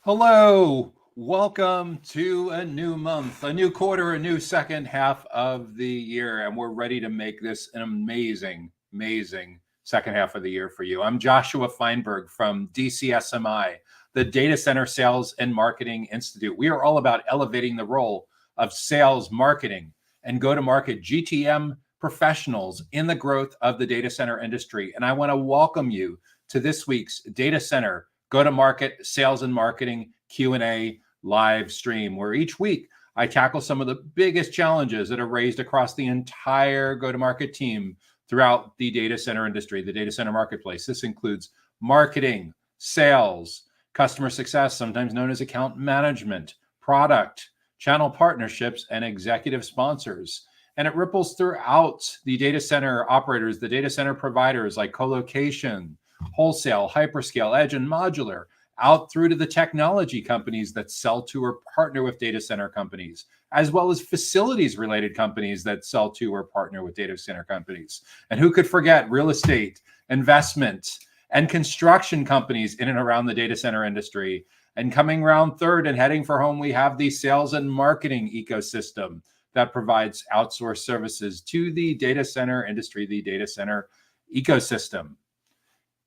Hello, welcome to a new month, a new quarter, a new second half of the year, and we're ready to make this an amazing second half of the year for you. I'm Joshua Feinberg from DCSMI, the Data Center Sales and Marketing Institute. We are all about elevating the role of sales, marketing, and go-to-market GTM professionals in the growth of the data center industry. And I want to welcome you to this week's Data Center Go-to-Market Sales and Marketing Q&A live stream, where each week I tackle some of the biggest challenges that are raised across the entire go-to-market team throughout the data center industry, the data center marketplace. This includes marketing, sales, customer success, sometimes known as account management, product, channel partnerships, and executive sponsors. And it ripples throughout the data center operators, the data center providers like colocation, wholesale, hyperscale, edge, and modular, out through to the technology companies that sell to or partner with data center companies, as well as facilities related companies that sell to or partner with data center companies. And who could forget real estate, investment, and construction companies in and around the data center industry. And coming around third and heading for home, we have the sales and marketing ecosystem that provides outsourced services to the data center industry, the data center ecosystem.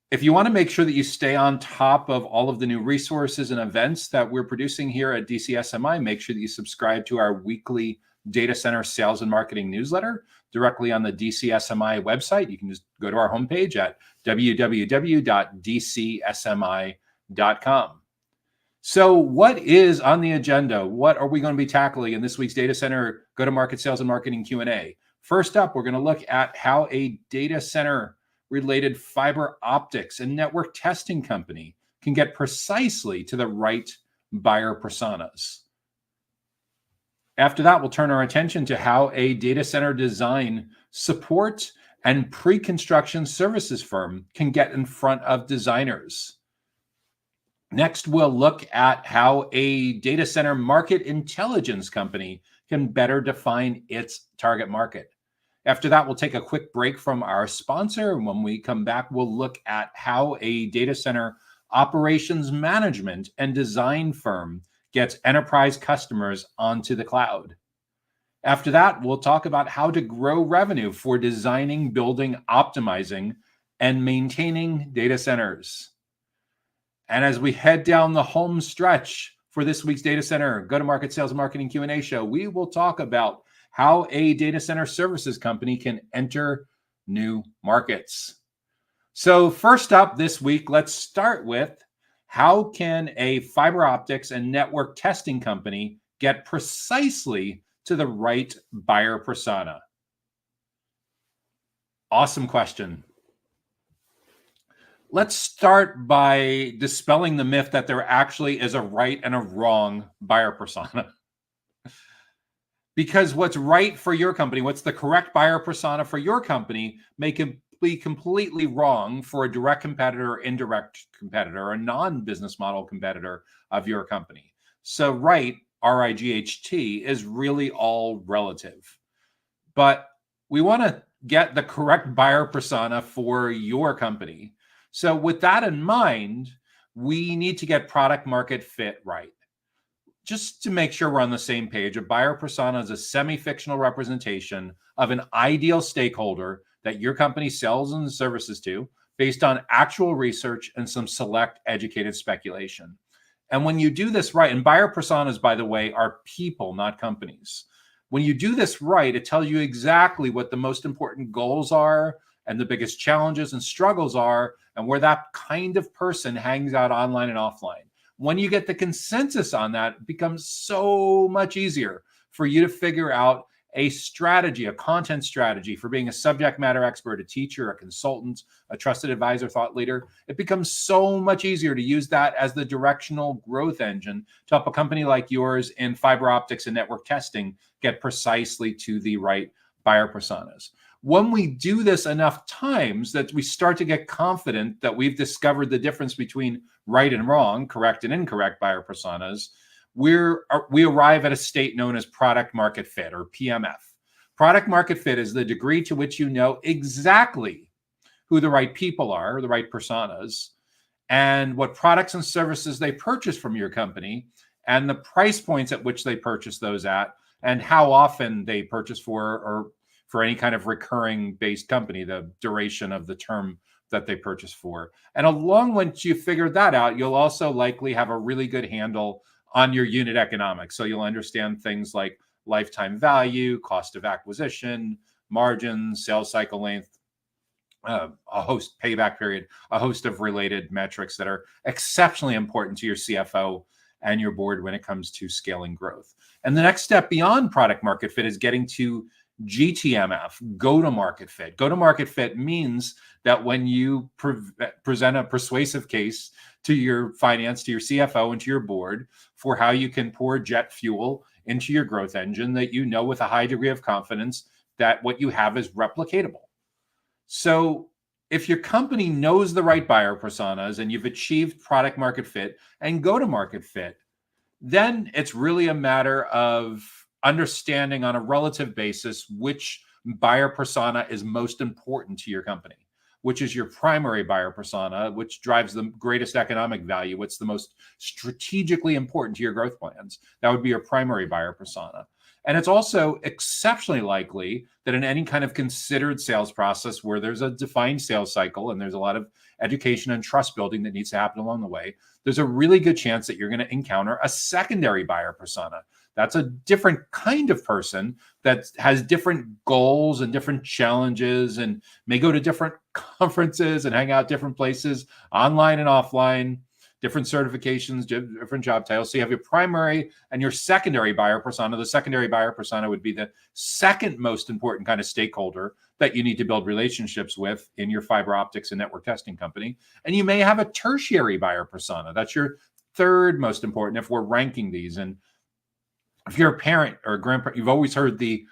If you want to make sure that you stay on top of all of the new resources and events that we're producing here at DCSMI, make sure that you subscribe to our weekly data center sales and marketing newsletter directly on the DCSMI website. You can just go to our homepage at www.dcsmi.com. So what is on the agenda? What are we going to be tackling in this week's Data Center Go-to-Market Sales and Marketing Q&A? First up, we're going to look at how a data center related fiber optics and network testing company can get precisely to the right buyer personas. After that, we'll turn our attention to how a data center design, support, and pre-construction services firm can get in front of designers. Next, we'll look at how a data center market intelligence company can better define its target market. After that, we'll take a quick break from our sponsor. And when we come back, we'll look at how a data center operations management and design firm gets enterprise customers onto the cloud. After that, we'll talk about how to grow revenue for designing, building, optimizing, and maintaining data centers. And as we head down the home stretch for this week's Data Center Go-to-Market Sales and Marketing Q&A show, we will talk about how a data center services company can enter new markets. So first up this week, let's start with how can a fiber optics and network testing company get precisely to the right buyer persona? Awesome question. Let's start by dispelling the myth that there actually is a right and a wrong buyer persona. Because what's right for your company, what's the correct buyer persona for your company, may be completely wrong for a direct competitor, indirect competitor, a non-business model competitor of your company. So right, R-I-G-H-T, is really all relative. But we want to get the correct buyer persona for your company. So with that in mind, we need to get product market fit right. Just to make sure we're on the same page, a buyer persona is a semi-fictional representation of an ideal stakeholder that your company sells and services to based on actual research and some select educated speculation. And when you do this right, and buyer personas, by the way, are people, not companies. When you do this right, it tells you exactly what the most important goals are and the biggest challenges and struggles are, and where that kind of person hangs out online and offline. When you get the consensus on that, it becomes so much easier for you to figure out a strategy, a content strategy for being a subject matter expert, a teacher, a consultant, a trusted advisor, thought leader. It becomes so much easier to use that as the directional growth engine to help a company like yours in fiber optics and network testing get precisely to the right buyer personas. When we do this enough times that we start to get confident that we've discovered the difference between right and wrong, correct and incorrect buyer personas, we arrive at a state known as product market fit, or PMF. Product market fit is the degree to which you know exactly who the right people are, the right personas, and what products and services they purchase from your company, and the price points at which they purchase those at, and how often they purchase for, or for any kind of recurring based company, the duration of the term that they purchase for. And along once you figure that out, you'll also likely have a really good handle on your unit economics. So you'll understand things like lifetime value, cost of acquisition, margins, sales cycle length, a host payback period, a host of related metrics that are exceptionally important to your CFO and your board when it comes to scaling growth. And the next step beyond product market fit is getting to GTMF, go to market fit. Go to market fit means that when you present a persuasive case to your finance, to your CFO, and to your board for how you can pour jet fuel into your growth engine, that you know with a high degree of confidence that what you have is replicatable. So if your company knows the right buyer personas and you've achieved product market fit and go to market fit, then it's really a matter of understanding on a relative basis which buyer persona is most important to your company, which is your primary buyer persona, which drives the greatest economic value, what's the most strategically important to your growth plans. That would be your primary buyer persona. And it's also exceptionally likely that in any kind of considered sales process where there's a defined sales cycle and there's a lot of education and trust building that needs to happen along the way, there's a really good chance that you're going to encounter a secondary buyer persona. That's a different kind of person that has different goals and different challenges and may go to different conferences and hang out different places, online and offline, different certifications, different job titles. So you have your primary and your secondary buyer persona. The secondary buyer persona would be the second most important kind of stakeholder that you need to build relationships with in your fiber optics and network testing company. And you may have a tertiary buyer persona. That's your third most important if we're ranking these. And if you're a parent or a grandparent, you've always heard the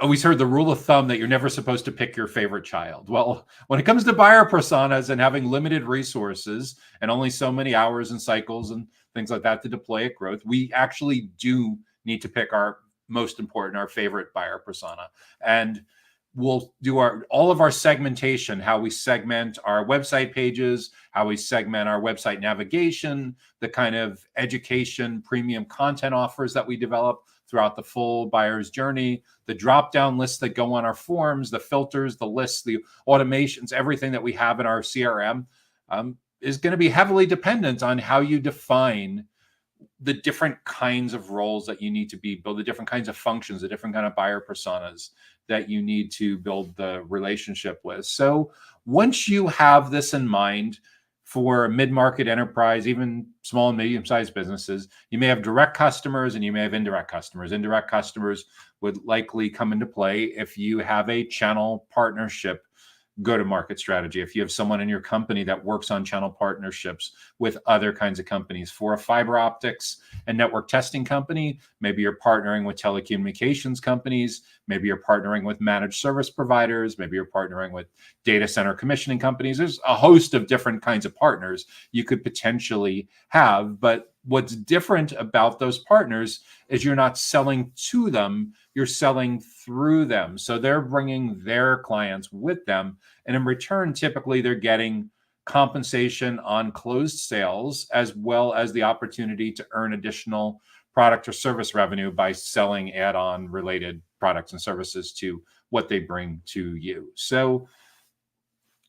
rule of thumb that you're never supposed to pick your favorite child. Well, when it comes to buyer personas and having limited resources and only so many hours and cycles and things like that to deploy at growth, we actually do need to pick our most important, our favorite buyer persona. And we'll do all of our segmentation, how we segment our website pages, how we segment our website navigation, the kind of education premium content offers that we develop throughout the full buyer's journey, the drop-down lists that go on our forms, the filters, the lists, the automations, everything that we have in our CRM is going to be heavily dependent on how you define the different kinds of roles that you need to build, the different kinds of functions, the different kind of buyer personas that you need to build the relationship with. So once you have this in mind for mid-market enterprise, even small and medium-sized businesses, you may have direct customers and you may have indirect customers. Indirect customers would likely come into play if you have a channel partnership go-to-market strategy. If you have someone in your company that works on channel partnerships with other kinds of companies. For a fiber optics and network testing company, maybe you're partnering with telecommunications companies, maybe you're partnering with managed service providers, maybe you're partnering with data center commissioning companies. There's a host of different kinds of partners you could potentially have, but what's different about those partners is you're not selling to them, you're selling through them. So they're bringing their clients with them. And in return, typically they're getting compensation on closed sales, as well as the opportunity to earn additional product or service revenue by selling add-on related products and services to what they bring to you. So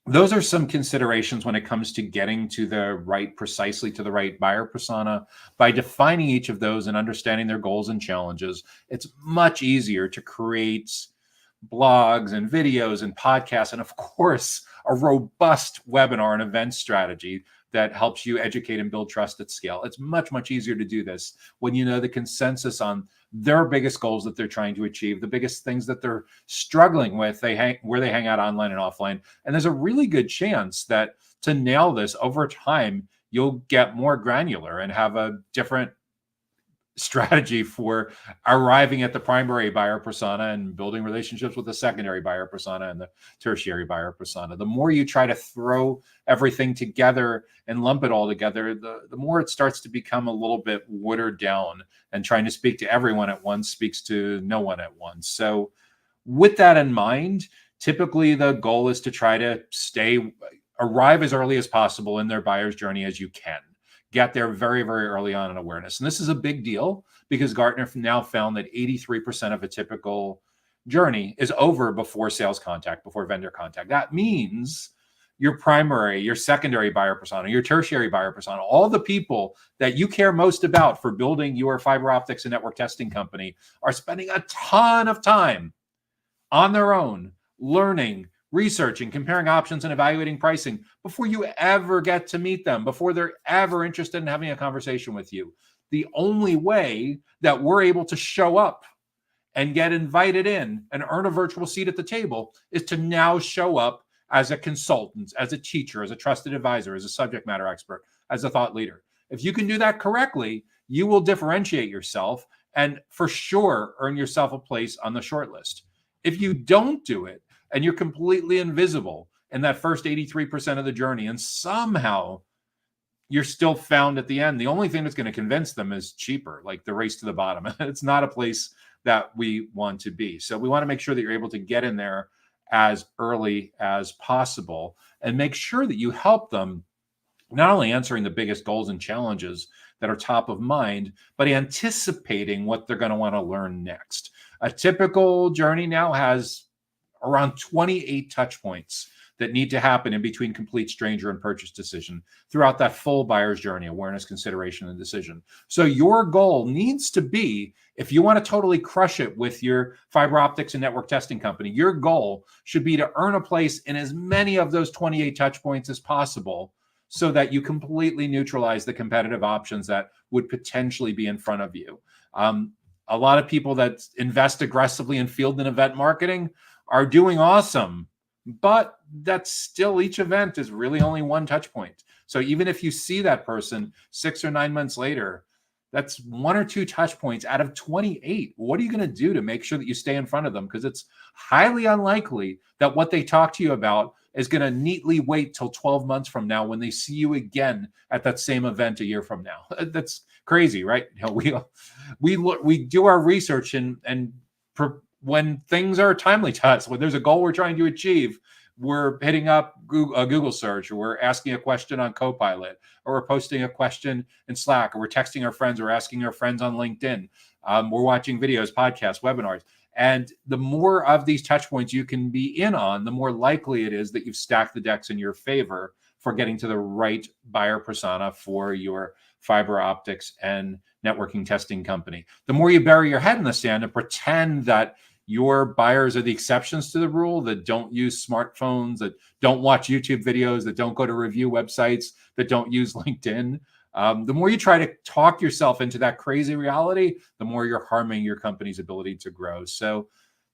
those are some considerations when it comes to getting to precisely to the right buyer persona. By defining each of those and understanding their goals and challenges, it's much easier to create blogs and videos and podcasts, and of course, a robust webinar and event strategy that helps you educate and build trust at scale. It's much, much easier to do this when you know the consensus on their biggest goals that they're trying to achieve, the biggest things that they're struggling with, where they hang out online and offline. And there's a really good chance that to nail this over time, you'll get more granular and have a different strategy for arriving at the primary buyer persona and building relationships with the secondary buyer persona and the tertiary buyer persona. The more you try to throw everything together and lump it all together, the more it starts to become a little bit watered down, and trying to speak to everyone at once speaks to no one at once. So with that in mind, typically the goal is to try to stay arrive as early as possible in their buyer's journey as you can. Get there very, very early on in awareness. And this is a big deal because Gartner now found that 83% of a typical journey is over before sales contact, before vendor contact. That means your primary, your secondary buyer persona, your tertiary buyer persona, all the people that you care most about for building your fiber optics and network testing company are spending a ton of time on their own, learning, researching, comparing options, and evaluating pricing before you ever get to meet them, before they're ever interested in having a conversation with you. The only way that we're able to show up and get invited in and earn a virtual seat at the table is to now show up as a consultant, as a teacher, as a trusted advisor, as a subject matter expert, as a thought leader. If you can do that correctly, you will differentiate yourself and for sure earn yourself a place on the short list. If you don't do it and you're completely invisible in that first 83% of the journey and somehow you're still found at the end, the only thing that's going to convince them is cheaper, like the race to the bottom. It's not a place that we want to be. So we want to make sure that you're able to get in there as early as possible and make sure that you help them not only answering the biggest goals and challenges that are top of mind, but anticipating what they're going to want to learn next. A typical journey now has around 28 touch points that need to happen in between complete stranger and purchase decision throughout that full buyer's journey, awareness, consideration, and decision. So your goal needs to be, if you want to totally crush it with your fiber optics and network testing company, your goal should be to earn a place in as many of those 28 touch points as possible so that you completely neutralize the competitive options that would potentially be in front of you. A lot of people that invest aggressively in field and event marketing are doing awesome, but that's still, each event is really only one touch point. So even if you see that person 6 or 9 months later, that's 1 or 2 touch points out of 28. What are you going to do to make sure that you stay in front of them? Because it's highly unlikely that what they talk to you about is going to neatly wait till 12 months from now when they see you again at that same event a year from now. That's crazy, right? You know, we do our research and when things are timely to us, when there's a goal we're trying to achieve, we're hitting up Google search, or we're asking a question on Copilot, or we're posting a question in Slack, or we're texting our friends, or asking our friends on LinkedIn. We're watching videos, podcasts, webinars. And the more of these touch points you can be in on, the more likely it is that you've stacked the decks in your favor for getting to the right buyer persona for your fiber optics and networking testing company. The more you bury your head in the sand and pretend that your buyers are the exceptions to the rule, that don't use smartphones, that don't watch YouTube videos, that don't go to review websites, that don't use LinkedIn. The more you try to talk yourself into that crazy reality, the more you're harming your company's ability to grow. So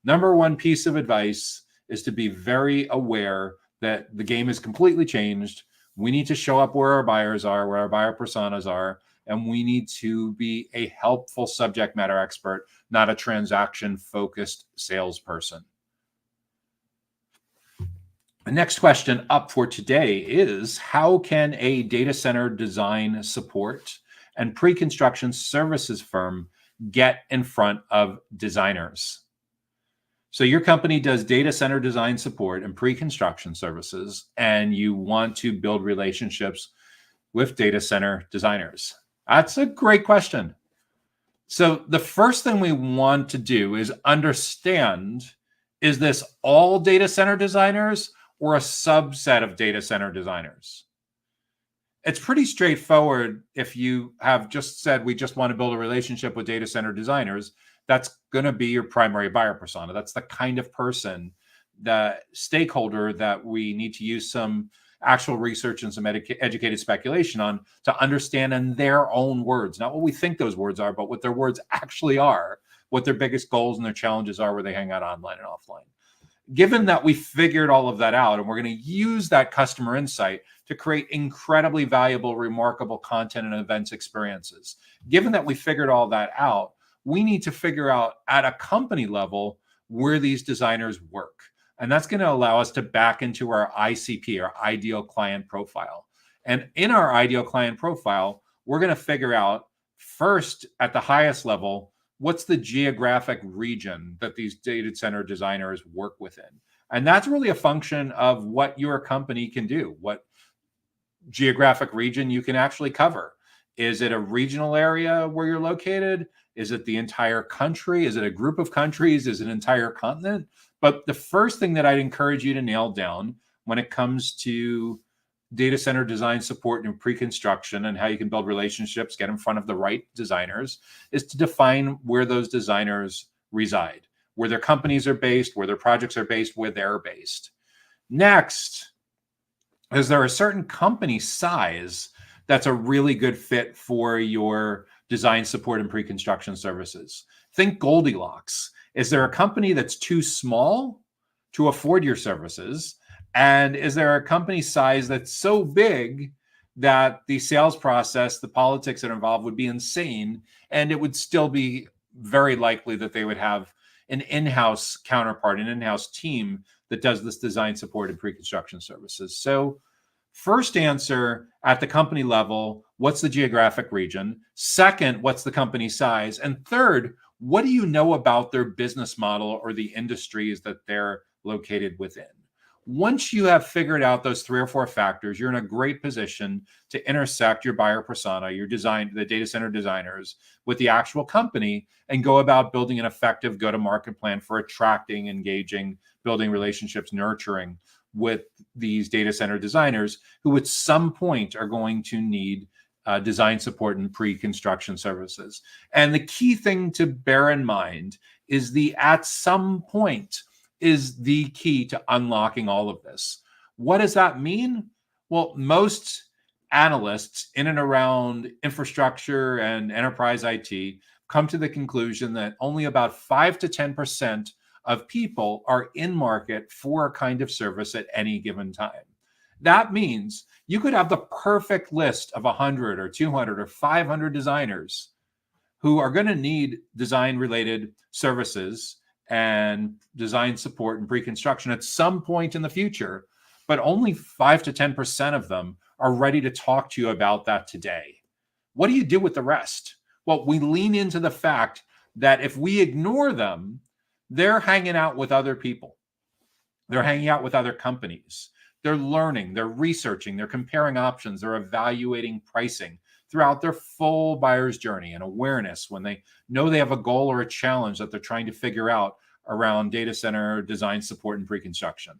number one piece of advice is to be very aware that the game has completely changed. We need to show up where our buyers are, where our buyer personas are, and we need to be a helpful subject matter expert, not a transaction-focused salesperson. The next question up for today is, how can a data center design support and pre-construction services firm get in front of designers? So your company does data center design support and pre-construction services, and you want to build relationships with data center designers. That's a great question. So the first thing we want to do is understand, is this all data center designers or a subset of data center designers? It's pretty straightforward. If you have just said, we just want to build a relationship with data center designers, that's going to be your primary buyer persona. That's the kind of person, the stakeholder that we need to use some actual research and some educated speculation on to understand in their own words, not what we think those words are, but what their words actually are, what their biggest goals and their challenges are where they hang out online and offline. Given that we figured all of that out, and we're going to use that customer insight to create incredibly valuable, remarkable content and events experiences. Given that we figured all that out, we need to figure out at a company level where these designers work. And that's going to allow us to back into our ICP, our ideal client profile. And in our ideal client profile, we're going to figure out first at the highest level, what's the geographic region that these data center designers work within? And that's really a function of what your company can do, what geographic region you can actually cover. Is it a regional area where you're located? Is it the entire country? Is it a group of countries? Is it an entire continent? But the first thing that I'd encourage you to nail down when it comes to data center design support and pre-construction and how you can build relationships, get in front of the right designers, is to define where those designers reside, where their companies are based, where their projects are based, where they're based. Next, is there a certain company size that's a really good fit for your design support and pre-construction services? Think Goldilocks. Is there a company that's too small to afford your services? And is there a company size that's so big that the sales process, the politics that are involved would be insane, and it would still be very likely that they would have an in-house counterpart, an in-house team that does this design support and pre-construction services? So first answer at the company level, what's the geographic region? Second, what's the company size? And third, what do you know about their business model or the industries that they're located within? Once you have figured out those 3 or 4 factors, you're in a great position to intersect your buyer persona, your design, the data center designers, with the actual company and go about building an effective go-to-market plan for attracting, engaging, building relationships, nurturing with these data center designers who at some point are going to need design support and pre-construction services. And the key thing to bear in mind is the at some point is the key to unlocking all of this. What does that mean? Well, most analysts in and around infrastructure and enterprise IT come to the conclusion that only about 5 to 10% of people are in market for a kind of service at any given time. That means you could have the perfect list of 100 or 200 or 500 designers who are going to need design related services and design support and pre-construction at some point in the future, but only 5 to 10% of them are ready to talk to you about that today. What do you do with the rest? Well, we lean into the fact that if we ignore them, they're hanging out with other people. They're hanging out with other companies. They're learning, they're researching, they're comparing options, they're evaluating pricing throughout their full buyer's journey and awareness when they know they have a goal or a challenge that they're trying to figure out around data center design support and pre-construction.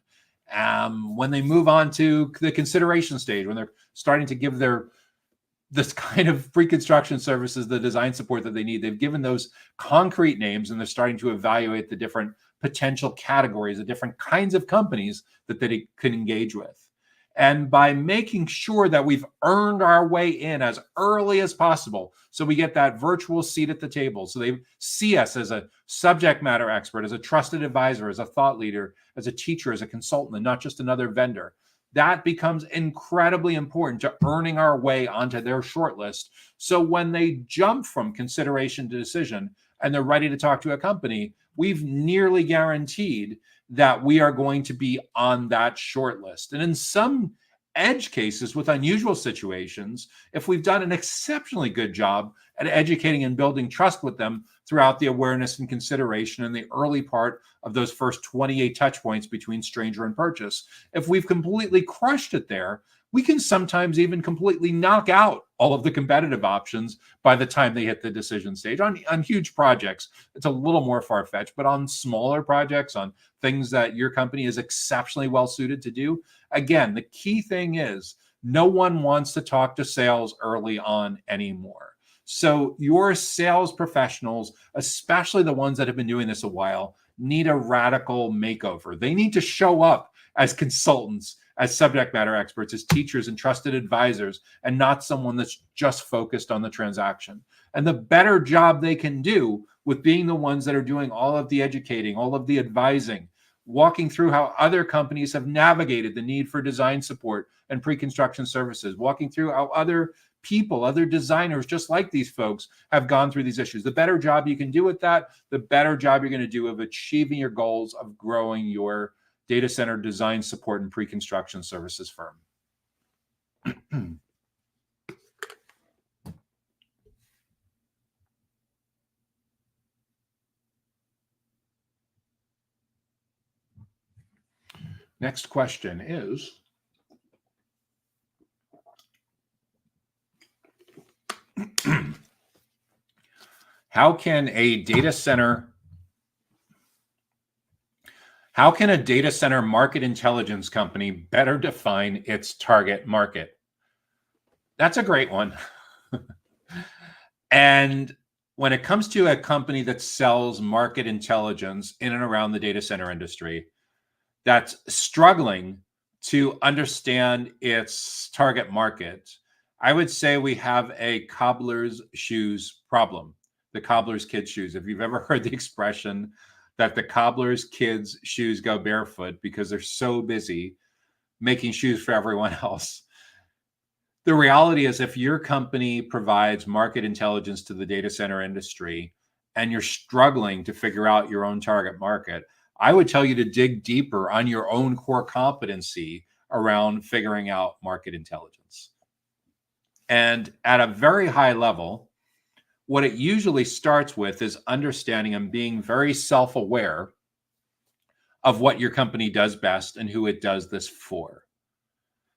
When they move on to the consideration stage, when they're starting to give this kind of pre-construction services, the design support that they need, they've given those concrete names and they're starting to evaluate the different potential categories, the different kinds of companies that they can engage with. And by making sure that we've earned our way in as early as possible, so we get that virtual seat at the table, so they see us as a subject matter expert, as a trusted advisor, as a thought leader, as a teacher, as a consultant, and not just another vendor. That becomes incredibly important to earning our way onto their shortlist. So when they jump from consideration to decision and they're ready to talk to a company, we've nearly guaranteed that we are going to be on that shortlist. And in some edge cases with unusual situations, if we've done an exceptionally good job at educating and building trust with them throughout the awareness and consideration in the early part of those first 28 touch points between stranger and purchase, if we've completely crushed it there, we can sometimes even completely knock out all of the competitive options by the time they hit the decision stage. On huge projects, it's a little more far-fetched, but on smaller projects, on things that your company is exceptionally well suited to do, again, the key thing is no one wants to talk to sales early on anymore. So your sales professionals, especially the ones that have been doing this a while, need a radical makeover. They need to show up as consultants, as subject matter experts, as teachers and trusted advisors, and not someone that's just focused on the transaction. And the better job they can do with being the ones that are doing all of the educating, all of the advising, walking through how other companies have navigated the need for design support and pre-construction services, walking through how other people, other designers just like these folks have gone through these issues. The better job you can do with that, the better job you're going to do of achieving your goals of growing your data center design support and pre-construction services firm. Next question is, how can a data center market intelligence company better define its target market? That's a great one. And when it comes to a company that sells market intelligence in and around the data center industry, that's struggling to understand its target market, I would say we have a cobbler's shoes problem, the cobbler's kid's shoes. If you've ever heard the expression that the cobbler's kids' shoes go barefoot because they're so busy making shoes for everyone else. The reality is, if your company provides market intelligence to the data center industry and you're struggling to figure out your own target market, I would tell you to dig deeper on your own core competency around figuring out market intelligence. And at a very high level, what it usually starts with is understanding and being very self-aware of what your company does best and who it does this for.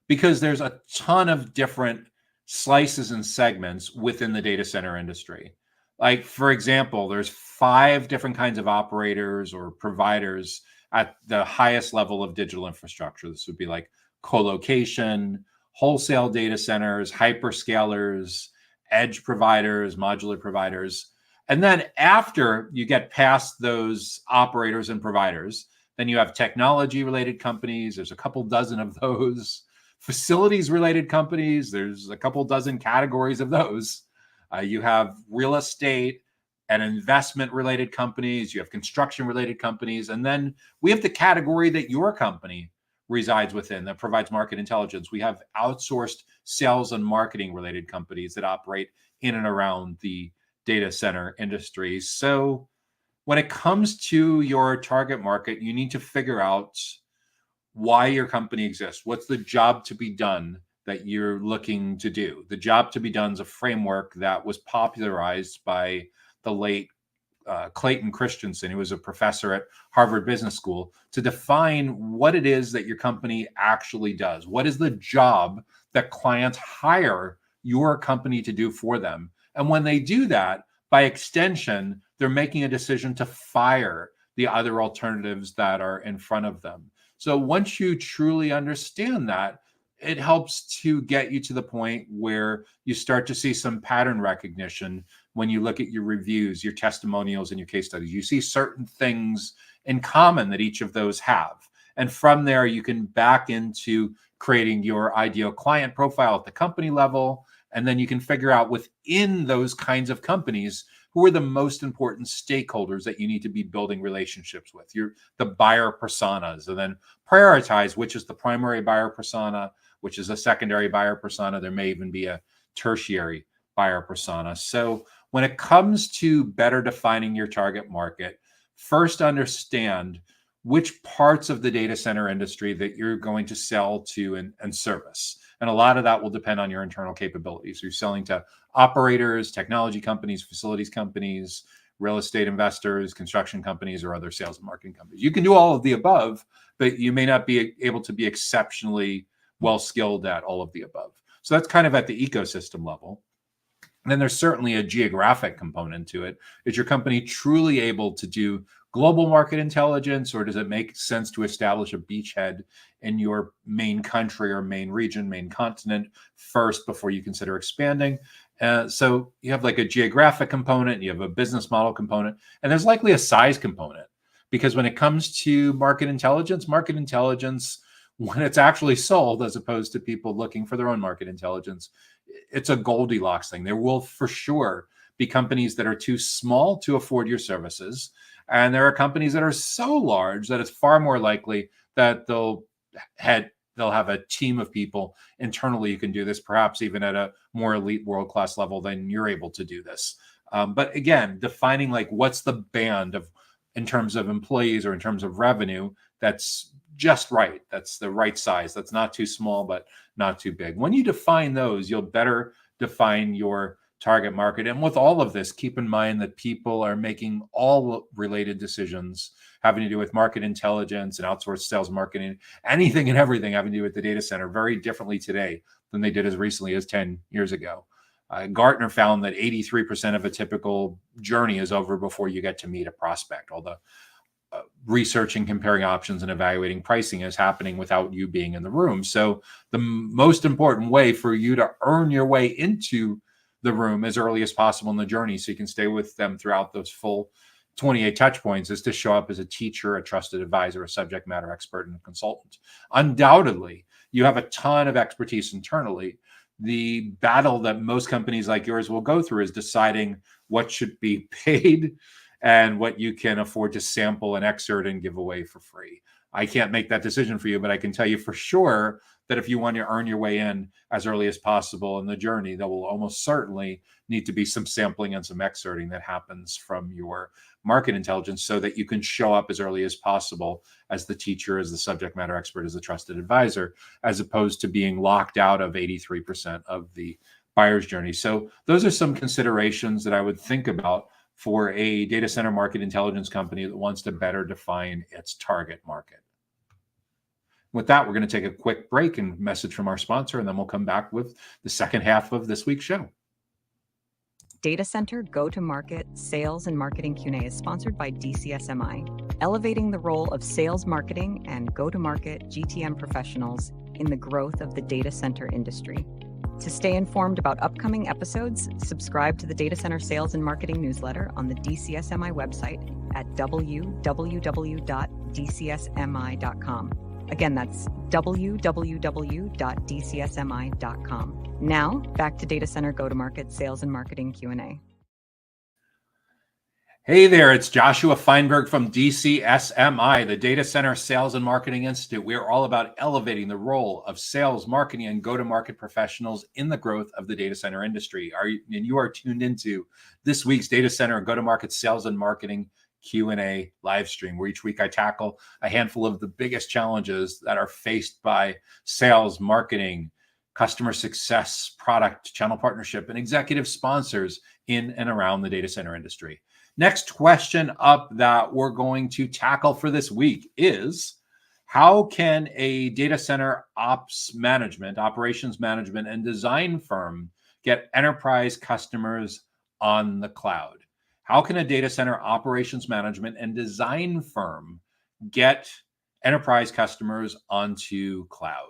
Because there's a ton of different slices and segments within the data center industry. Like, for example, there's 5 different kinds of operators or providers at the highest level of digital infrastructure. This would be like co-location, wholesale data centers, hyperscalers, edge providers, modular providers. And then after you get past those operators and providers, then you have technology related companies. There's a couple dozen of those. Facilities related companies, there's a couple dozen categories of those. You have real estate and investment related companies, you have construction related companies, and then we have the category that your company resides within that provides market intelligence. We have outsourced sales and marketing related companies that operate in and around the data center industry. So when it comes to your target market, you need to figure out why your company exists. What's the job to be done that you're looking to do? The job to be done is a framework that was popularized by the late Clayton Christensen, who was a professor at Harvard Business School, to define what it is that your company actually does. What is the job that clients hire your company to do for them? And when they do that, by extension, they're making a decision to fire the other alternatives that are in front of them. So once you truly understand that, it helps to get you to the point where you start to see some pattern recognition when you look at your reviews, your testimonials, and your case studies. You see certain things in common that each of those have. And from there, you can back into creating your ideal client profile at the company level. And then you can figure out within those kinds of companies who are the most important stakeholders that you need to be building relationships with. You're the buyer personas, and then prioritize which is the primary buyer persona, which is a secondary buyer persona. There may even be a tertiary buyer persona. So when it comes to better defining your target market, first understand which parts of the data center industry that you're going to sell to and service. And a lot of that will depend on your internal capabilities. You're selling to operators, technology companies, facilities companies, real estate investors, construction companies, or other sales and marketing companies. You can do all of the above, but you may not be able to be exceptionally well skilled at all of the above. So that's kind of at the ecosystem level. And then there's certainly a geographic component to it. Is your company truly able to do global market intelligence, or does it make sense to establish a beachhead in your main country or main region, main continent first before you consider expanding? So you have like a geographic component, you have a business model component, and there's likely a size component. Because when it comes to market intelligence, when it's actually sold, as opposed to people looking for their own market intelligence, it's a Goldilocks thing. There will for sure be companies that are too small to afford your services. And there are companies that are so large that it's far more likely that they'll have a team of people internally who can do this, perhaps even at a more elite world-class level than you're able to do this. But again, defining like what's the band of in terms of employees or in terms of revenue that's just right. That's the right size. That's not too small, but not too big. When you define those, you'll better define your target market. And with all of this, keep in mind that people are making all related decisions having to do with market intelligence and outsourced sales marketing, anything and everything having to do with the data center very differently today than they did as recently as 10 years ago. Gartner found that 83% of a typical journey is over before you get to meet a prospect. All the researching, comparing options, and evaluating pricing is happening without you being in the room. So the most important way for you to earn your way into the room as early as possible in the journey, so you can stay with them throughout those full 28 touch points, is to show up as a teacher, a trusted advisor, a subject matter expert, and a consultant. Undoubtedly, you have a ton of expertise internally. The battle that most companies like yours will go through is deciding what should be paid and what you can afford to sample and excerpt and give away for free. I can't make that decision for you, but I can tell you for sure that if you want to earn your way in as early as possible in the journey, there will almost certainly need to be some sampling and some excerpting that happens from your market intelligence, so that you can show up as early as possible as the teacher, as the subject matter expert, as a trusted advisor, as opposed to being locked out of 83% of the buyer's journey. So those are some considerations that I would think about for a data center market intelligence company that wants to better define its target market. With that, we're going to take a quick break and message from our sponsor, and then we'll come back with the second half of this week's show. Data Center Go-to-Market Sales and Marketing Q&A is sponsored by DCSMI, elevating the role of sales, marketing, and go-to-market GTM professionals in the growth of the data center industry. To stay informed about upcoming episodes, subscribe to the Data Center Sales and Marketing newsletter on the DCSMI website at www.dcsmi.com. Again, that's www.dcsmi.com. Now, back to Data Center Go-to-Market Sales and Marketing Q&A. Hey there, it's Joshua Feinberg from DCSMI, the Data Center Sales and Marketing Institute. We're all about elevating the role of sales, marketing, and go-to-market professionals in the growth of the data center industry. You are tuned into this week's Data Center Go-to-Market Sales and Marketing Q&A live stream, where each week I tackle a handful of the biggest challenges that are faced by sales, marketing, customer success, product, channel partnership, and executive sponsors in and around the data center industry. Next question up that we're going to tackle for this week is, how can a data center operations management, and design firm get enterprise customers on the cloud? How can a data center operations management and design firm get enterprise customers onto cloud?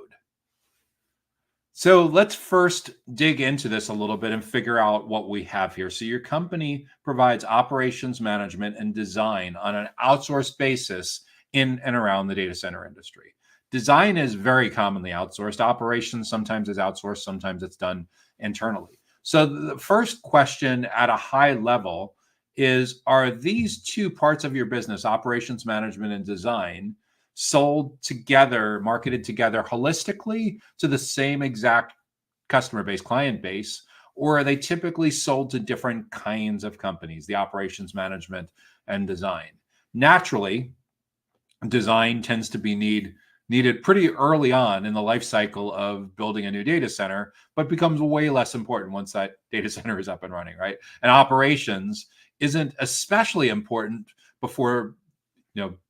So let's first dig into this a little bit and figure out what we have here. So your company provides operations management and design on an outsourced basis in and around the data center industry. Design is very commonly outsourced. Operations sometimes is outsourced, sometimes it's done internally. So the first question at a high level is, are these two parts of your business, operations management and design, sold together, marketed together holistically to the same exact customer base, client base, or are they typically sold to different kinds of companies, the operations management and design? Naturally, design tends to be needed pretty early on in the life cycle of building a new data center, but becomes way less important once that data center is up and running, right? And operations isn't especially important before,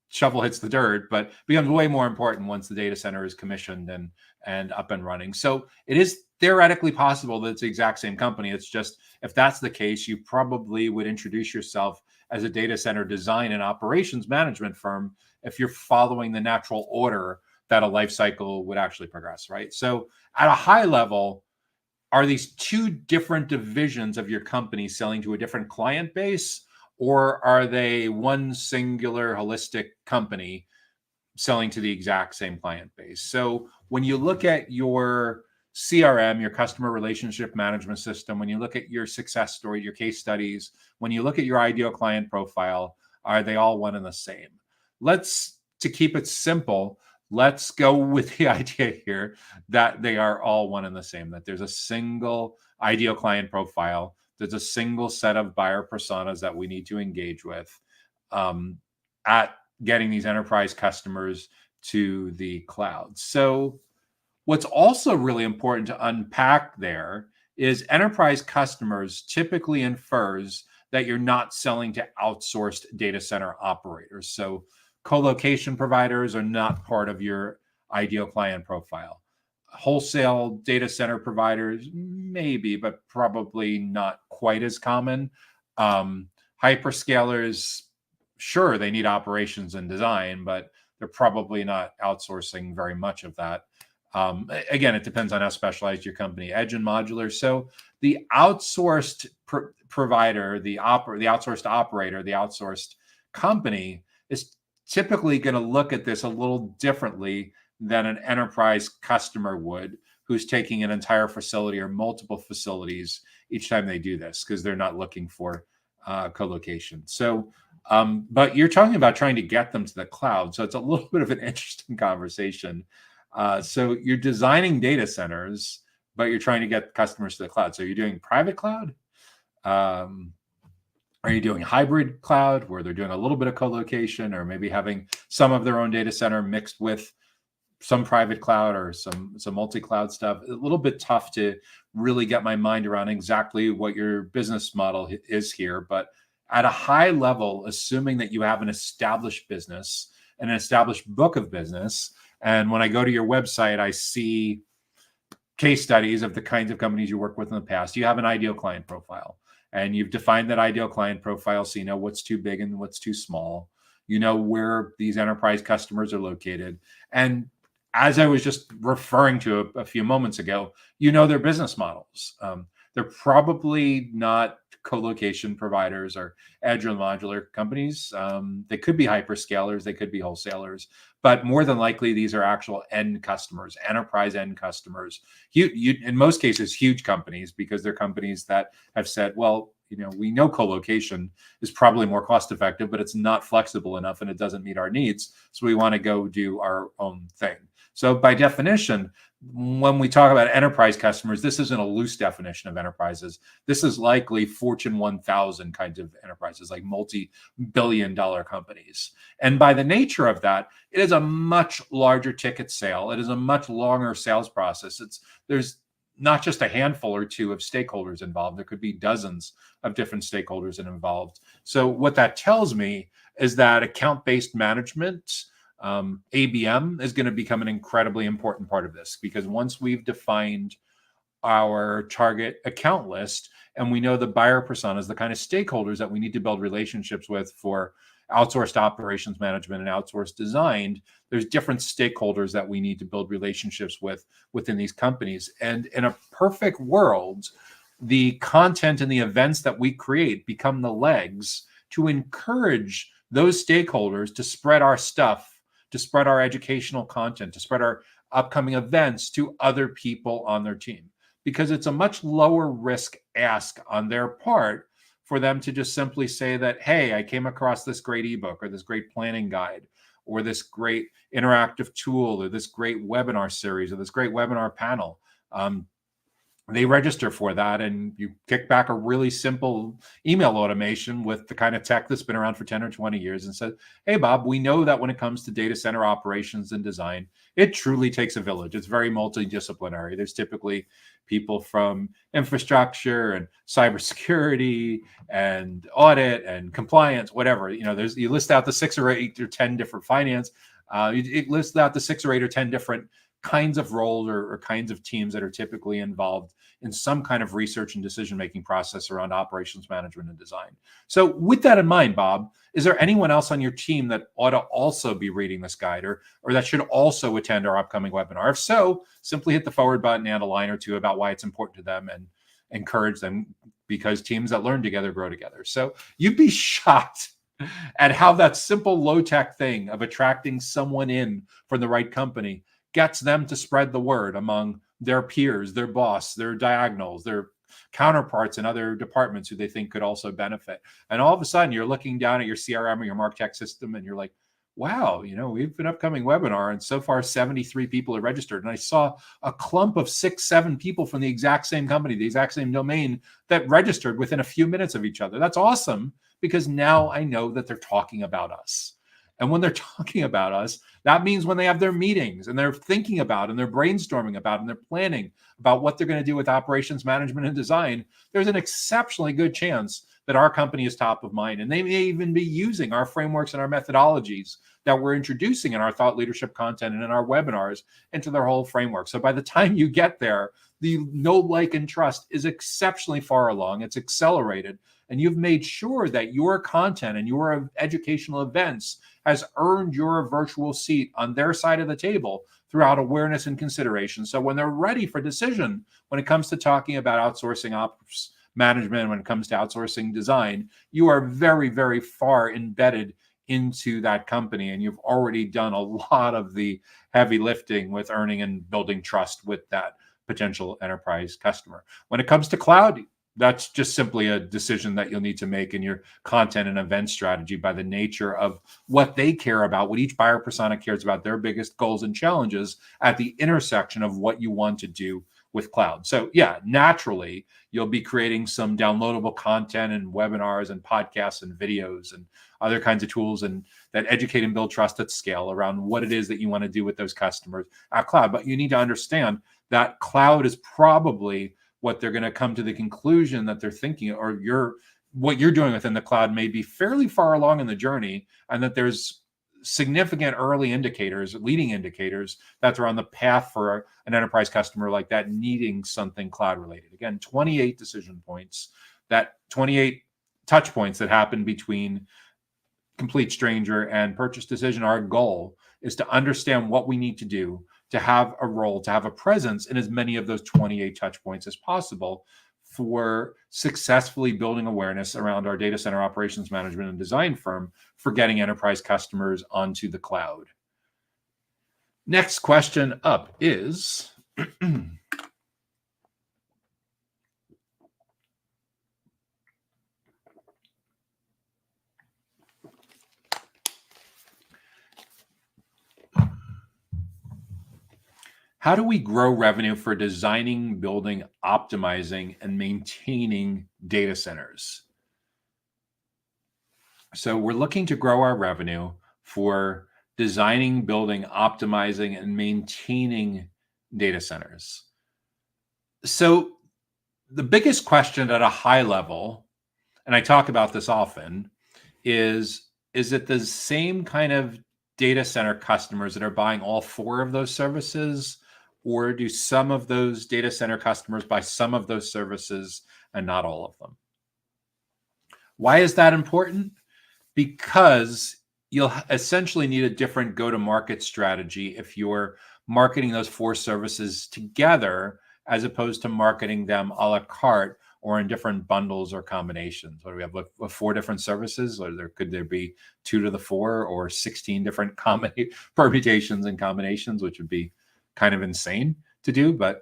shovel hits the dirt, but becomes way more important once the data center is commissioned and up and running. So it is theoretically possible that it's the exact same company. It's just, if that's the case, you probably would introduce yourself as a data center design and operations management firm if you're following the natural order that a life cycle would actually progress, right? So at a high level, are these two different divisions of your company selling to a different client base, or are they one singular holistic company selling to the exact same client base? So when you look at your CRM, your customer relationship management system, when you look at your success story, your case studies, when you look at your ideal client profile, are they all one and the same? To keep it simple, let's go with the idea here that they are all one and the same, that there's a single ideal client profile. There's a single set of buyer personas that we need to engage with at getting these enterprise customers to the cloud. So what's also really important to unpack there is enterprise customers typically infers that you're not selling to outsourced data center operators. So co-location providers are not part of your ideal client profile. Wholesale data center providers, maybe, but probably not quite as common. Hyperscalers, sure, they need operations and design, but they're probably not outsourcing very much of that. Again, it depends on how specialized your company. Edge and modular. So the outsourced provider, the outsourced operator, the outsourced company is typically going to look at this a little differently than an enterprise customer would, who's taking an entire facility or multiple facilities each time they do this, because they're not looking for co-location. So, but you're talking about trying to get them to the cloud. So it's a little bit of an interesting conversation. So you're designing data centers, but you're trying to get customers to the cloud. So you're doing private cloud. Are you doing hybrid cloud where they're doing a little bit of co-location, or maybe having some of their own data center mixed with some private cloud or some multi-cloud stuff? A little bit tough to really get my mind around exactly what your business model is here. But at a high level, assuming that you have an established business, an established book of business, and when I go to your website, I see case studies of the kinds of companies you work with in the past. You have an ideal client profile, and you've defined that ideal client profile, so you know what's too big and what's too small. You know where these enterprise customers are located. And as I was just referring to a few moments ago, you know their business models. They're probably not co-location providers or edge or modular companies. They could be hyperscalers, they could be wholesalers, but more than likely these are actual end customers, enterprise end customers. In most cases, huge companies, because they're companies that have said, well, we know co-location is probably more cost effective, but it's not flexible enough and it doesn't meet our needs. So we want to go do our own thing. So by definition, when we talk about enterprise customers, this isn't a loose definition of enterprises. This is likely Fortune 1000 kinds of enterprises, like multi-billion-dollar companies. And by the nature of that, it is a much larger ticket sale. It is a much longer sales process. There's not just a handful or two of stakeholders involved. There could be dozens of different stakeholders involved. So what that tells me is that account-based management, ABM, is going to become an incredibly important part of this, because once we've defined our target account list and we know the buyer personas, the kind of stakeholders that we need to build relationships with for outsourced operations management and outsourced design, there's different stakeholders that we need to build relationships with within these companies. And in a perfect world, the content and the events that we create become the legs to encourage those stakeholders to spread our stuff, to spread our educational content, to spread our upcoming events to other people on their team, because it's a much lower risk ask on their part for them to just simply say that, hey, I came across this great ebook or this great planning guide or this great interactive tool or this great webinar series or this great webinar panel. They register for that, and you kick back a really simple email automation with the kind of tech that's been around for 10 or 20 years and said, hey, Bob, we know that when it comes to data center operations and design, it truly takes a village. It's very multidisciplinary. There's typically people from infrastructure and cybersecurity and audit and compliance, whatever. You list out the 6 or 8 or 10 different finance. You list out the 6 or 8 or 10 different kinds of roles or kinds of teams that are typically involved in some kind of research and decision-making process around operations management and design. So with that in mind, Bob, is there anyone else on your team that ought to also be reading this guide or that should also attend our upcoming webinar? If so, simply hit the forward button and a line or two about why it's important to them and encourage them, because teams that learn together grow together. So you'd be shocked at how that simple low-tech thing of attracting someone in from the right company gets them to spread the word among their peers, their boss, their diagonals, their counterparts in other departments who they think could also benefit. And all of a sudden you're looking down at your CRM or your MarTech system and you're like, wow, we've an upcoming webinar and so far 73 people are registered. And I saw a clump of 6-7 people from the exact same company, the exact same domain, that registered within a few minutes of each other. That's awesome, because now I know that they're talking about us. And when they're talking about us, that means when they have their meetings and they're thinking about and they're brainstorming about and they're planning about what they're going to do with operations management and design, there's an exceptionally good chance that our company is top of mind. And they may even be using our frameworks and our methodologies that we're introducing in our thought leadership content and in our webinars into their whole framework. So by the time you get there, the know, like, and trust is exceptionally far along. It's accelerated. And you've made sure that your content and your educational events has earned your virtual seat on their side of the table throughout awareness and consideration. So when they're ready for decision, when it comes to talking about outsourcing ops management, when it comes to outsourcing design, you are very, very far embedded into that company. And you've already done a lot of the heavy lifting with earning and building trust with that potential enterprise customer. When it comes to cloud, that's just simply a decision that you'll need to make in your content and event strategy by the nature of what they care about, what each buyer persona cares about, their biggest goals and challenges at the intersection of what you want to do with cloud. So yeah, naturally, you'll be creating some downloadable content and webinars and podcasts and videos and other kinds of tools and that educate and build trust at scale around what it is that you want to do with those customers at cloud. But you need to understand that cloud is probably what they're going to come to the conclusion that they're thinking, or what you're doing within the cloud may be fairly far along in the journey, and that there's significant early indicators, leading indicators, that they're on the path for an enterprise customer like that needing something cloud related. Again, 28 decision points, that 28 touch points that happen between complete stranger and purchase decision. Our goal is to understand what we need to do to have a role, to have a presence in as many of those 28 touch points as possible for successfully building awareness around our data center operations management and design firm for getting enterprise customers onto the cloud. Next question up is, how do we grow revenue for designing, building, optimizing, and maintaining data centers? So we're looking to grow our revenue for designing, building, optimizing, and maintaining data centers. So the biggest question at a high level, and I talk about this often, is it the same kind of data center customers that are buying all four of those services? Or do some of those data center customers buy some of those services and not all of them? Why is that important? Because you'll essentially need a different go-to-market strategy if you're marketing those four services together, as opposed to marketing them a la carte or in different bundles or combinations. What do we have? Like 4 different services, or could there be 2 to the 4 or 16 different permutations and combinations, which would be kind of insane to do. But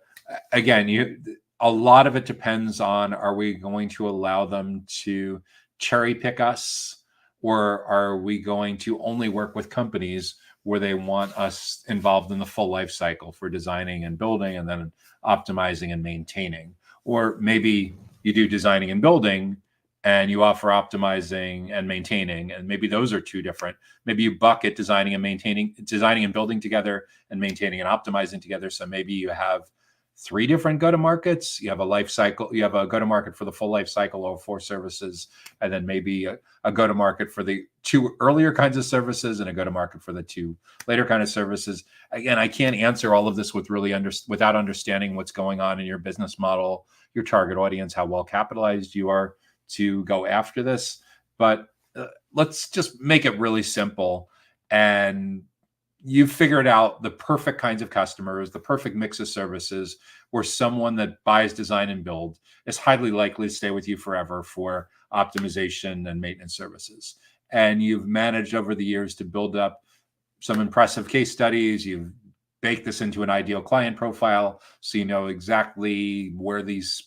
again, a lot of it depends on, are we going to allow them to cherry pick us, or are we going to only work with companies where they want us involved in the full life cycle for designing and building and then optimizing and maintaining? Or maybe you do designing and building and you offer optimizing and maintaining, and maybe those are 2 different. Maybe you bucket designing and building together and maintaining and optimizing together. So maybe you have 3 different go-to-markets. You have a life cycle, you have a go-to-market for the full life cycle of 4 services, and then maybe a go-to-market for the 2 earlier kinds of services and a go-to-market for the 2 later kind of services. Again, I can't answer all of this without understanding what's going on in your business model, your target audience, how well capitalized you are to go after this. But let's just make it really simple. And you've figured out the perfect kinds of customers, the perfect mix of services, where someone that buys design and build is highly likely to stay with you forever for optimization and maintenance services. And you've managed over the years to build up some impressive case studies. You've baked this into an ideal client profile, so you know exactly where these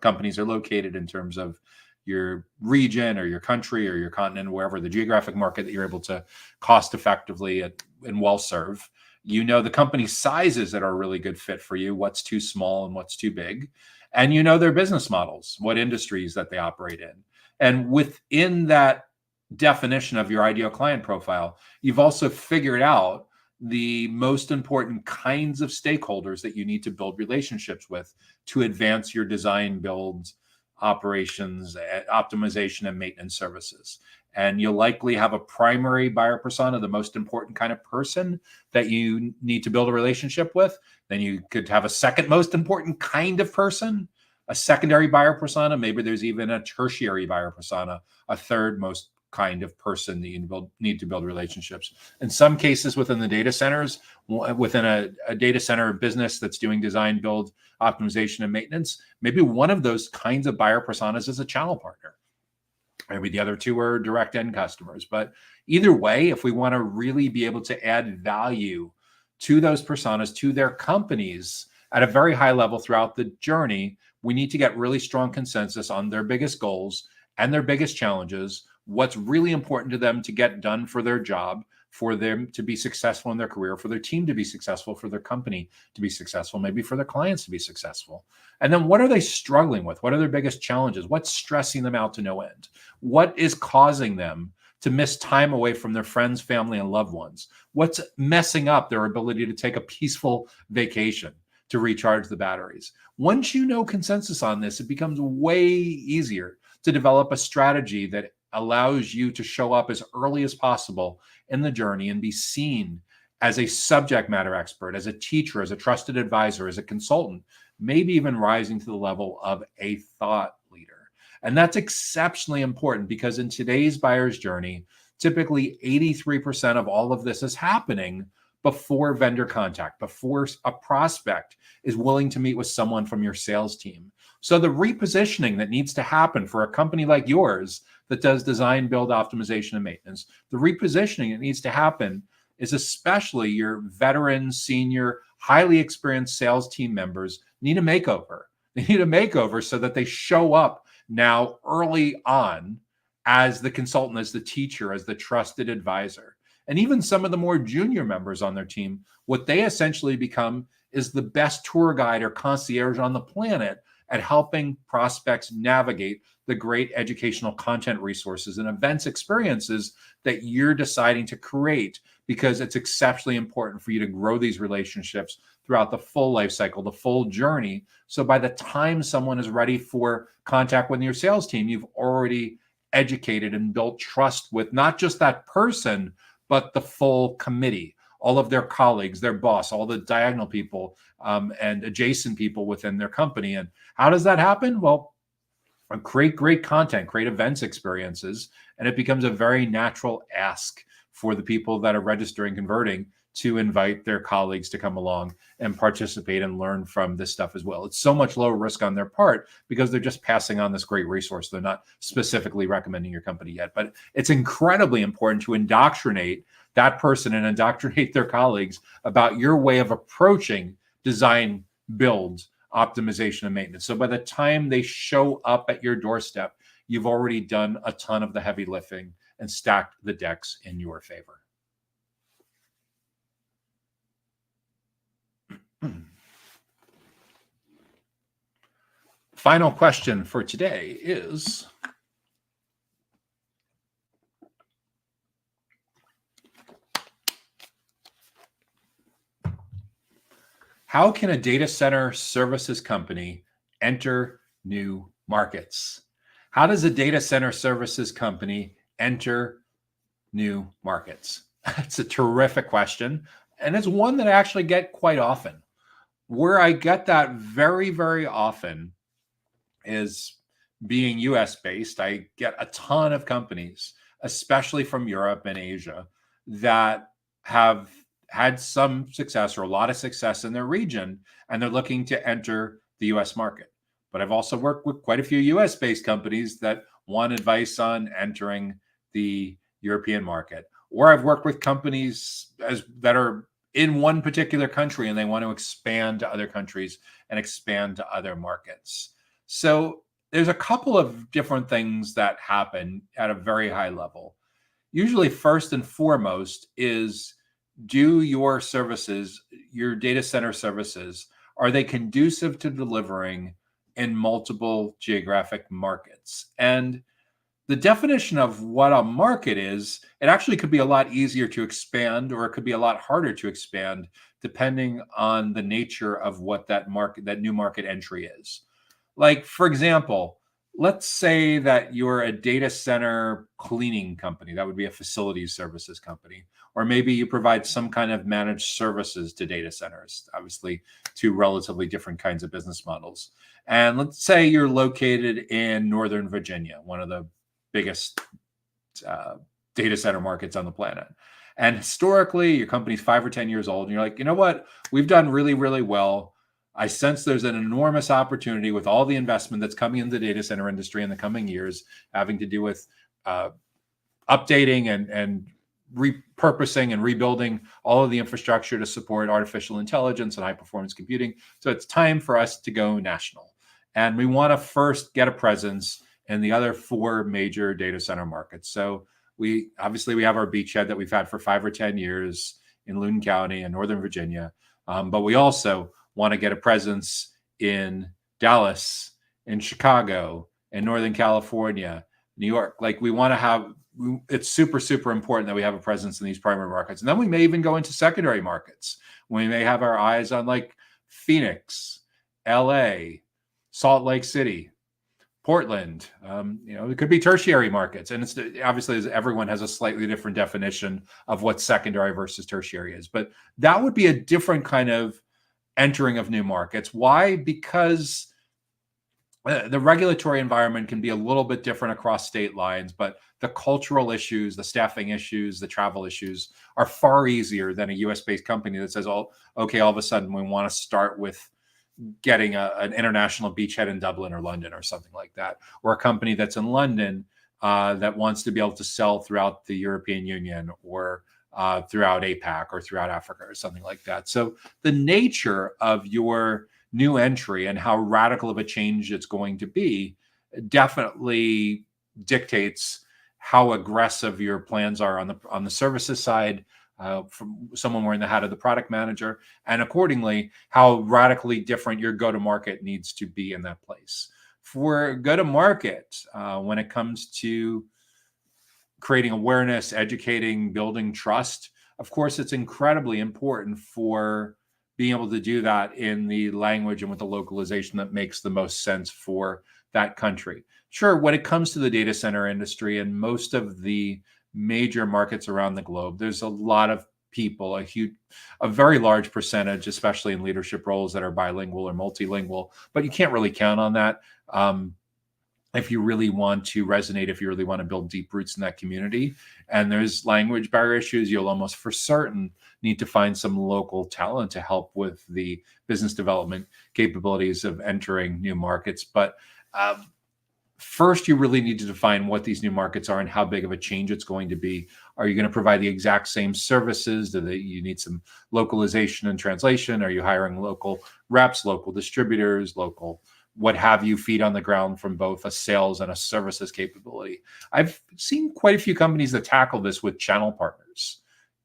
companies are located in terms of your region or your country or your continent, wherever the geographic market that you're able to cost effectively and well serve. You know the company sizes that are a really good fit for you, what's too small and what's too big. And you know their business models, what industries that they operate in. And within that definition of your ideal client profile. You've also figured out the most important kinds of stakeholders that you need to build relationships with to advance your design, builds, operations, optimization, and maintenance services. And you'll likely have a primary buyer persona, the most important kind of person that you need to build a relationship with. Then you could have a second most important kind of person, a secondary buyer persona. Maybe there's even a tertiary buyer persona, a third most kind of person that you need to build relationships. In some cases within the data centers, within a data center business that's doing design, build, optimization, and maintenance, maybe one of those kinds of buyer personas is a channel partner. Maybe the other two are direct end customers. But either way, if we want to really be able to add value to those personas, to their companies at a very high level throughout the journey, we need to get really strong consensus on their biggest goals and their biggest challenges, what's really important to them to get done for their job, for them to be successful in their career, for their team to be successful, for their company to be successful, maybe for their clients to be successful. And then what are they struggling with? What are their biggest challenges? What's stressing them out to no end? What is causing them to miss time away from their friends, family, and loved ones? What's messing up their ability to take a peaceful vacation, to recharge the batteries? Once you know consensus on this, it becomes way easier to develop a strategy that allows you to show up as early as possible in the journey and be seen as a subject matter expert, as a teacher, as a trusted advisor, as a consultant, maybe even rising to the level of a thought leader. And that's exceptionally important because in today's buyer's journey, typically 83% of all of this is happening before vendor contact, before a prospect is willing to meet with someone from your sales team. So the repositioning that needs to happen for a company like yours that does design, build, optimization, and maintenance, the repositioning that needs to happen is especially your veteran, senior, highly experienced sales team members need a makeover. They need a makeover so that they show up now early on as the consultant, as the teacher, as the trusted advisor. And even some of the more junior members on their team, what they essentially become is the best tour guide or concierge on the planet at helping prospects navigate the great educational content resources and events experiences that you're deciding to create, because it's exceptionally important for you to grow these relationships throughout the full life cycle, the full journey. So by the time someone is ready for contact with your sales team, you've already educated and built trust with not just that person, but the full committee, all of their colleagues, their boss, all the diagonal people and adjacent people within their company. And how does that happen? Well, create great content, create events experiences, and it becomes a very natural ask for the people that are registering, converting, to invite their colleagues to come along and participate and learn from this stuff as well. It's so much lower risk on their part because they're just passing on this great resource. They're not specifically recommending your company yet, but it's incredibly important to indoctrinate that person and indoctrinate their colleagues about your way of approaching design, build, optimization, and maintenance. So by the time they show up at your doorstep, you've already done a ton of the heavy lifting and stacked the decks in your favor. Final question for today is, how can a data center services company enter new markets? How does a data center services company enter new markets? It's a terrific question. And it's one that I actually get quite often. Where I get that very, very often is being US based. I get a ton of companies, especially from Europe and Asia, that have had some success or a lot of success in their region, and they're looking to enter the US market. But I've also worked with quite a few US based companies that want advice on entering the European market. Or I've worked with companies that are in one particular country and they want to expand to other countries and expand to other markets. So there's a couple of different things that happen at a very high level. Usually, first and foremost is, do your services, your data center services, are they conducive to delivering in multiple geographic markets? And the definition of what a market is, it actually could be a lot easier to expand, or it could be a lot harder to expand, depending on the nature of what that new market entry is. Like, for example, let's say that you're a data center cleaning company. That would be a facilities services company. Or maybe you provide some kind of managed services to data centers, obviously, two relatively different kinds of business models. And let's say you're located in Northern Virginia, one of the biggest data center markets on the planet. And historically, your company's 5 or 10 years old, and you're like, you know what? We've done really, really well. I sense there's an enormous opportunity with all the investment that's coming into the data center industry in the coming years, having to do with updating and repurposing and rebuilding all of the infrastructure to support artificial intelligence and high performance computing. So it's time for us to go national. And we want to first get a presence in the other 4 major data center markets. So we have our beachhead that we've had for 5 or 10 years in Loudoun County in Northern Virginia. But we also want to get a presence in Dallas, in Chicago, in Northern California, New York. Like, we want to have, it's super, super important that we have a presence in these primary markets. And then we may even go into secondary markets. We may have our eyes on like Phoenix, LA, Salt Lake City, Portland. It could be tertiary markets. And it's obviously, everyone has a slightly different definition of what secondary versus tertiary is. But that would be a different kind of entering of new markets. Why? Because the regulatory environment can be a little bit different across state lines, but the cultural issues, the staffing issues, the travel issues are far easier than a US-based company that says, oh, okay, all of a sudden we want to start with getting an international beachhead in Dublin or London or something like that, or a company that's in London that wants to be able to sell throughout the European Union or throughout APAC or throughout Africa or something like that. So the nature of your new entry and how radical of a change it's going to be definitely dictates how aggressive your plans are on the services side, from someone wearing the hat of the product manager, and accordingly, how radically different your go-to-market needs to be in that place. For go-to-market, when it comes to creating awareness, educating, building trust, of course, it's incredibly important for being able to do that in the language and with the localization that makes the most sense for that country. Sure, when it comes to the data center industry and most of the major markets around the globe, there's a lot of people, a very large percentage, especially in leadership roles, that are bilingual or multilingual, but you can't really count on that. If you really want to resonate, if you really want to build deep roots in that community, and there's language barrier issues, you'll almost for certain need to find some local talent to help with the business development capabilities of entering new markets. But first, you really need to define what these new markets are and how big of a change it's going to be. Are you going to provide the exact same services? Do you need some localization and translation? Are you hiring local reps, local distributors, local what have you, feet on the ground from both a sales and a services capability? I've seen quite a few companies that tackle this with channel partners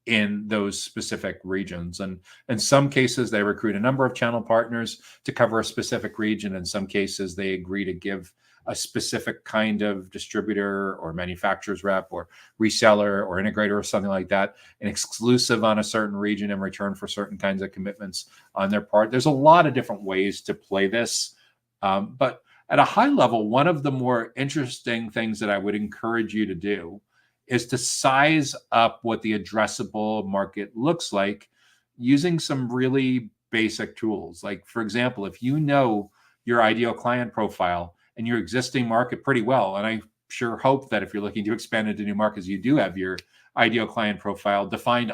in those specific regions. And in some cases, they recruit a number of channel partners to cover a specific region. In some cases, they agree to give a specific kind of distributor or manufacturer's rep or reseller or integrator or something like that, an exclusive on a certain region in return for certain kinds of commitments on their part. There's a lot of different ways to play this. But at a high level, one of the more interesting things that I would encourage you to do is to size up what the addressable market looks like using some really basic tools. Like, for example, if you know your ideal client profile and your existing market pretty well, and I sure hope that if you're looking to expand into new markets, you do have your ideal client profile defined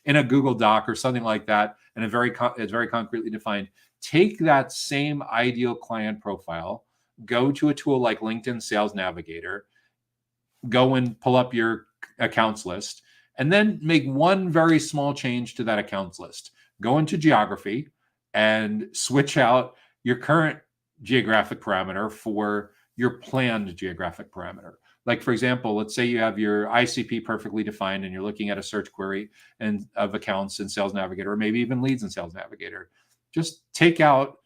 in a Google Doc or something like that, and it's very concretely defined. Take that same ideal client profile, go to a tool like LinkedIn Sales Navigator, go and pull up your accounts list, and then make one very small change to that accounts list. Go into geography and switch out your current geographic parameter for your planned geographic parameter. Like, for example, let's say you have your ICP perfectly defined and you're looking at a search query and of accounts in Sales Navigator, or maybe even leads in Sales Navigator. Just take out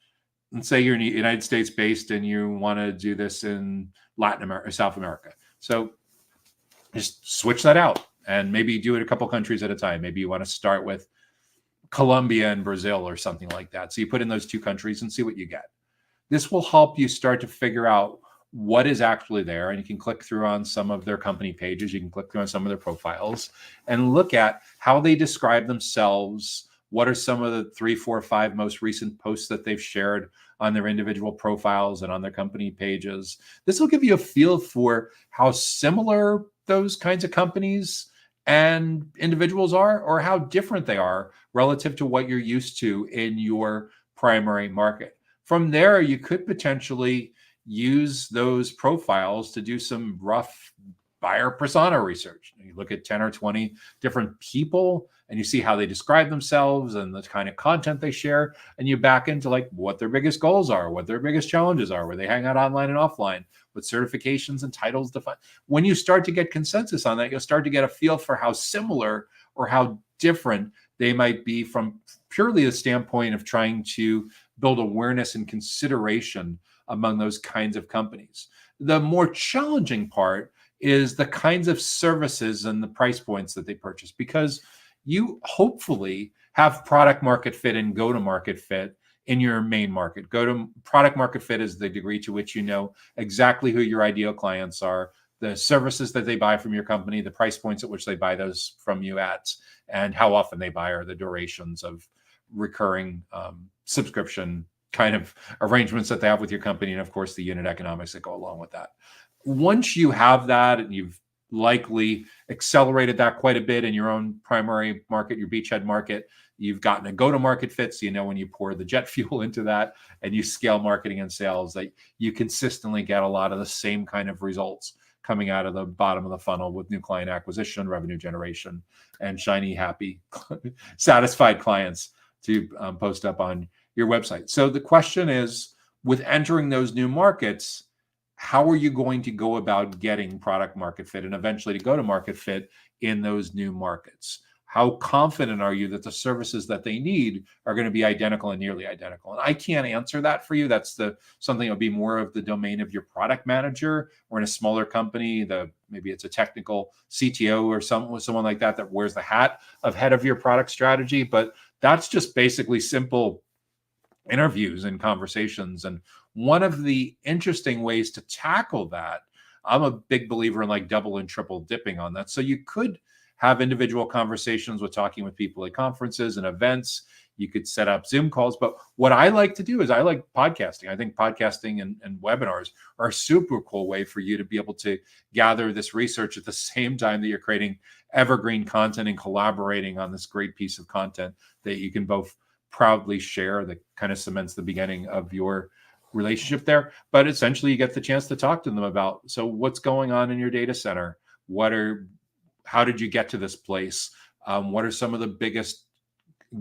and say you're United States based and you want to do this in Latin America, South America. So just switch that out and maybe do it a couple countries at a time. Maybe you want to start with Colombia and Brazil or something like that. So you put in those 2 countries and see what you get. This will help you start to figure out what is actually there. And you can click through on some of their company pages. You can click through on some of their profiles and look at how they describe themselves. What are some of the 3, 4, 5 most recent posts that they've shared on their individual profiles and on their company pages? This will give you a feel for how similar those kinds of companies and individuals are, or how different they are relative to what you're used to in your primary market. From there, you could potentially use those profiles to do some rough buyer persona research. You look at 10 or 20 different people and you see how they describe themselves and the kind of content they share, and you back into like what their biggest goals are, what their biggest challenges are, where they hang out online and offline, what certifications and titles define. When you start to get consensus on that, you'll start to get a feel for how similar or how different they might be from purely the standpoint of trying to build awareness and consideration among those kinds of companies. The more challenging part is the kinds of services and the price points that they purchase, because you hopefully have product market fit and go to market fit in your main market. Go to product market fit is the degree to which you know exactly who your ideal clients are, the services that they buy from your company, the price points at which they buy those from you at, and how often they buy, or the durations of recurring subscription kind of arrangements that they have with your company, and of course the unit economics that go along with that. Once you have that, and you've likely accelerated that quite a bit in your own primary market, your beachhead market, you've gotten a go-to-market fit, so you know when you pour the jet fuel into that and you scale marketing and sales, that you consistently get a lot of the same kind of results coming out of the bottom of the funnel with new client acquisition, revenue generation, and shiny, happy, satisfied clients to post up on your website. So the question is, with entering those new markets, how are you going to go about getting product market fit and eventually to go to market fit in those new markets? How confident are you that the services that they need are going to be identical and nearly identical? And I can't answer that for you. That's something that would be more of the domain of your product manager, or in a smaller company, maybe it's a technical CTO or someone like that wears the hat of head of your product strategy. But that's just basically simple interviews and conversations. And one of the interesting ways to tackle that, I'm a big believer in like double and triple dipping on that. So you could have individual conversations with talking with people at conferences and events. You could set up Zoom calls. But what I like to do is I like podcasting. I think podcasting and webinars are a super cool way for you to be able to gather this research at the same time that you're creating evergreen content and collaborating on this great piece of content that you can both proudly share, that kind of cements the beginning of your relationship there. But essentially you get the chance to talk to them about, so what's going on in your data center? How did you get to this place? What are some of the biggest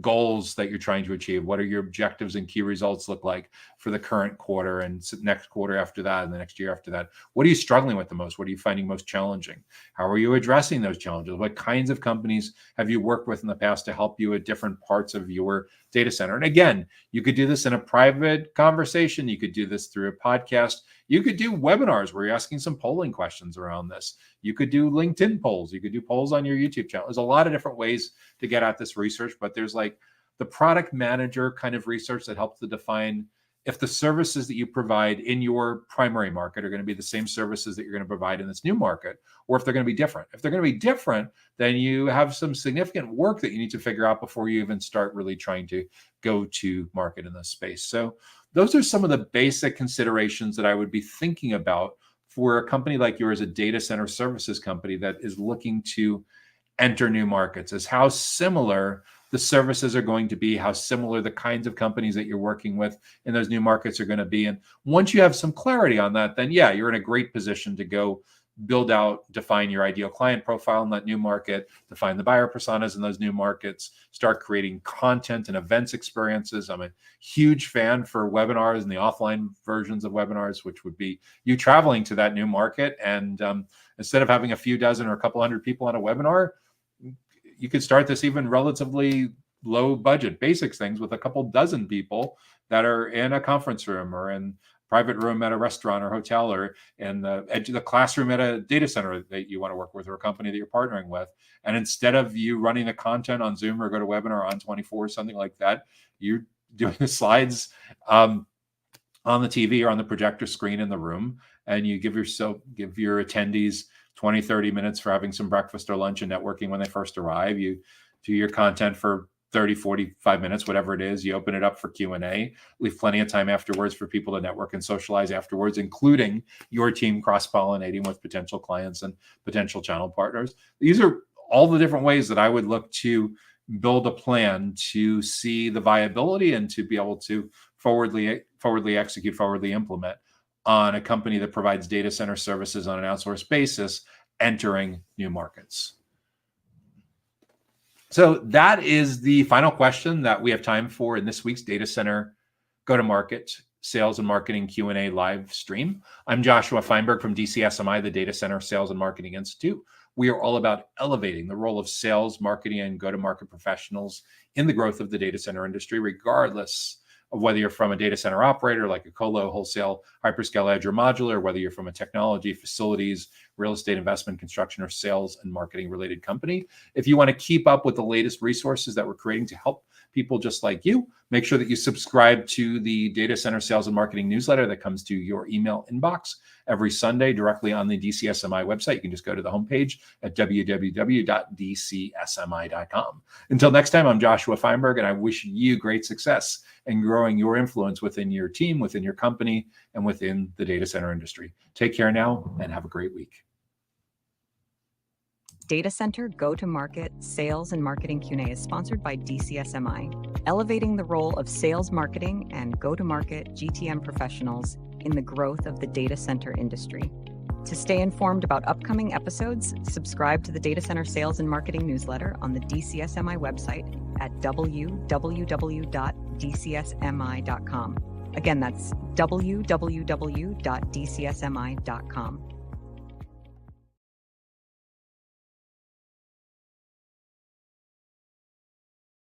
goals that you're trying to achieve? What are your objectives and key results look like for the current quarter and next quarter after that and the next year after that? What are you struggling with the most? What are you finding most challenging? How are you addressing those challenges? What kinds of companies have you worked with in the past to help you at different parts of your data center? And again, you could do this in a private conversation. You could do this through a podcast. You could do webinars where you're asking some polling questions around this. You could do LinkedIn polls. You could do polls on your YouTube channel. There's a lot of different ways to get at this research, but there's like the product manager kind of research that helps to define if the services that you provide in your primary market are going to be the same services that you're going to provide in this new market, or if they're going to be different. If they're going to be different, then you have some significant work that you need to figure out before you even start really trying to go to market in this space. So those are some of the basic considerations that I would be thinking about for a company like yours, a data center services company that is looking to enter new markets, is how similar the services are going to be, how similar the kinds of companies that you're working with in those new markets are going to be. And once you have some clarity on that, then yeah, you're in a great position to go build out, define your ideal client profile in that new market, define the buyer personas in those new markets, start creating content and events experiences. I'm a huge fan for webinars and the offline versions of webinars, which would be you traveling to that new market. And instead of having a few dozen or a couple hundred people on a webinar, you could start this even relatively low budget basics things with a couple dozen people that are in a conference room or in private room at a restaurant or hotel, or in the edge of the classroom at a data center that you want to work with, or a company that you're partnering with. And instead of you running the content on Zoom or GoToWebinar on 24, something like that, you're doing the slides on the TV or on the projector screen in the room, and you give your attendees 20, 30 minutes for having some breakfast or lunch and networking when they first arrive. You do your content for 30, 45 minutes, whatever it is. You open it up for Q&A, leave plenty of time afterwards for people to network and socialize afterwards, including your team cross-pollinating with potential clients and potential channel partners. These are all the different ways that I would look to build a plan to see the viability and to be able to forwardly execute, forwardly implement on a company that provides data center services on an outsourced basis, entering new markets. So that is the final question that we have time for in this week's Data Center Go-to-Market Sales and Marketing Q&A live stream. I'm Joshua Feinberg from DCSMI, the Data Center Sales and Marketing Institute. We are all about elevating the role of sales, marketing, and go-to-market professionals in the growth of the data center industry, regardless of whether you're from a data center operator like a colo, wholesale, hyperscale, edge, or modular, whether you're from a technology, facilities, real estate investment, construction, or sales and marketing related company. If you want to keep up with the latest resources that we're creating to help people just like you, make sure that you subscribe to the Data Center Sales and Marketing newsletter that comes to your email inbox every Sunday directly on the DCSMI website. You can just go to the homepage at www.dcsmi.com. Until next time, I'm Joshua Feinberg, and I wish you great success in growing your influence within your team, within your company, and within the data center industry. Take care now and have a great week. Data Center Go-to-Market Sales and Marketing Q&A is sponsored by DCSMI, elevating the role of sales, marketing, and go-to-market GTM professionals in the growth of the data center industry. To stay informed about upcoming episodes, subscribe to the Data Center Sales and Marketing newsletter on the DCSMI website at www.dcsmi.com. Again, that's www.dcsmi.com.